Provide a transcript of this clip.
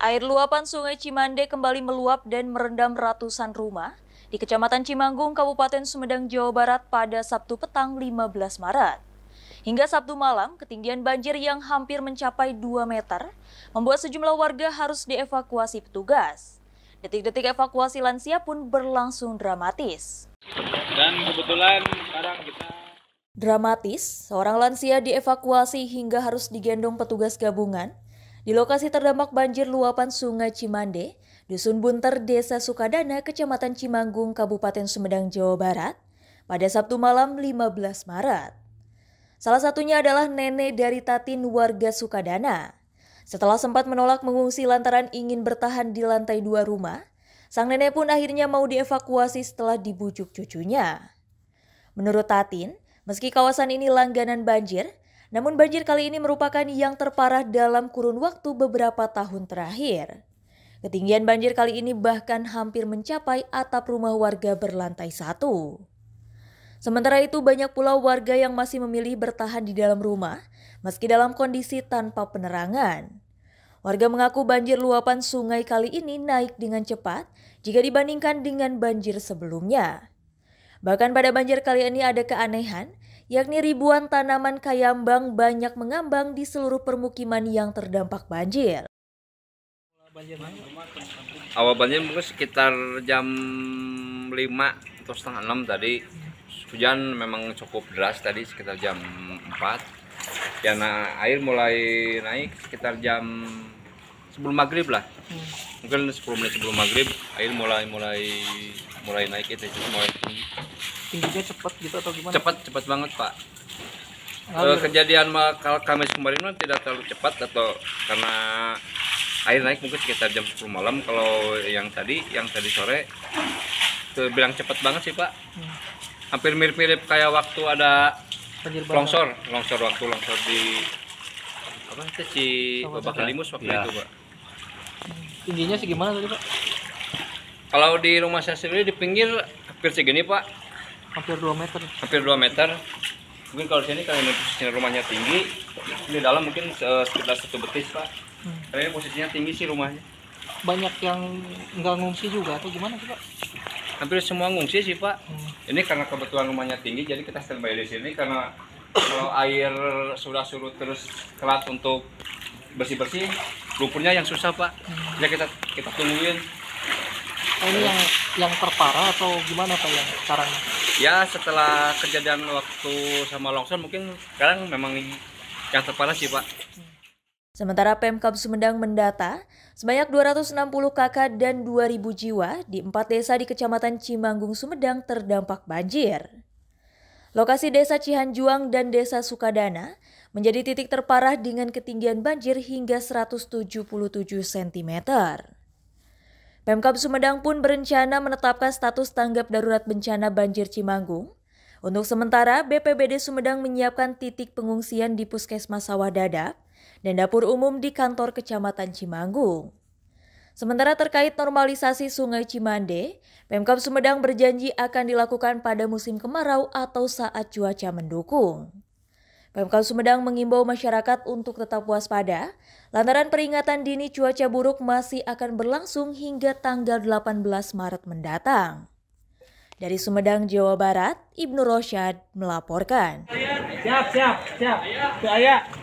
Air luapan Sungai Cimande kembali meluap dan merendam ratusan rumah di Kecamatan Cimanggung, Kabupaten Sumedang, Jawa Barat pada Sabtu petang 15 Maret. Hingga Sabtu malam, ketinggian banjir yang hampir mencapai 2 meter membuat sejumlah warga harus dievakuasi petugas. Detik-detik evakuasi lansia pun berlangsung dramatis. Dan kebetulan sekarang kita Dramatis, seorang lansia dievakuasi hingga harus digendong petugas gabungan di lokasi terdampak banjir luapan Sungai Cimande, Dusun Bunter, Desa Sukadana, Kecamatan Cimanggung, Kabupaten Sumedang, Jawa Barat, pada Sabtu malam 15 Maret. Salah satunya adalah nenek dari Tatin, warga Sukadana. Setelah sempat menolak mengungsi lantaran ingin bertahan di lantai 2 rumah, sang nenek pun akhirnya mau dievakuasi setelah dibujuk cucunya. Menurut Tatin, meski kawasan ini langganan banjir, namun banjir kali ini merupakan yang terparah dalam kurun waktu beberapa tahun terakhir. Ketinggian banjir kali ini bahkan hampir mencapai atap rumah warga berlantai 1. Sementara itu banyak pula warga yang masih memilih bertahan di dalam rumah meski dalam kondisi tanpa penerangan. Warga mengaku banjir luapan sungai kali ini naik dengan cepat jika dibandingkan dengan banjir sebelumnya. Bahkan pada banjir kali ini ada keanehan, yakni ribuan tanaman kayambang banyak mengambang di seluruh permukiman yang terdampak banjir. awal banjir mungkin sekitar jam 5 atau setengah 6 tadi. Hujan memang cukup deras tadi sekitar jam 4. Ya, air mulai naik sekitar jam sebelum maghrib lah. Mungkin 10 menit sebelum maghrib air mulai naik itu mulai tingginya cepat gitu atau gimana? cepat banget, Pak. Kejadian Kamis kemarin tidak terlalu cepat atau karena air naik mungkin sekitar jam 10 malam. Kalau yang tadi sore bilang cepat banget sih, Pak. Hampir mirip-mirip kayak waktu ada longsor di apa itu Babakalimus waktu itu, Pak. Tingginya segimana tadi, Pak? Kalau di rumah saya sendiri di pinggir hampir segini, Pak. Hampir 2 meter. Hampir 2 meter. Mungkin kalau sini karena posisinya rumahnya tinggi, di dalam mungkin sekitar 1 betis, Pak. Karena ini posisinya tinggi sih rumahnya. Banyak yang nggak ngungsi juga atau gimana sih, Pak? Hampir semua ngungsi sih, Pak. Ini karena kebetulan rumahnya tinggi, jadi kita standby di sini karena kalau air sudah surut terus kelat untuk bersih-bersih, lumpurnya yang susah, Pak. Jadi kita tungguin. Ini yang terparah atau gimana, Pak, yang sekarang? Ya, setelah kejadian waktu sama longsor mungkin sekarang memang yang terparah sih, Pak. Sementara Pemkab Sumedang mendata sebanyak 260 kakak dan 2.000 jiwa di 4 desa di Kecamatan Cimanggung, Sumedang terdampak banjir. Lokasi Desa Cihanjuang dan Desa Sukadana menjadi titik terparah dengan ketinggian banjir hingga 177 cm. Pemkab Sumedang pun berencana menetapkan status tanggap darurat bencana banjir Cimanggung. Untuk sementara, BPBD Sumedang menyiapkan titik pengungsian di Puskesmas Sawah Dadap dan dapur umum di kantor Kecamatan Cimanggung. Sementara terkait normalisasi Sungai Cimande, Pemkab Sumedang berjanji akan dilakukan pada musim kemarau atau saat cuaca mendukung. Pemkab Sumedang mengimbau masyarakat untuk tetap waspada, lantaran peringatan dini cuaca buruk masih akan berlangsung hingga tanggal 18 Maret mendatang. Dari Sumedang, Jawa Barat, Ibnu Rosyad melaporkan. Siap. Saya.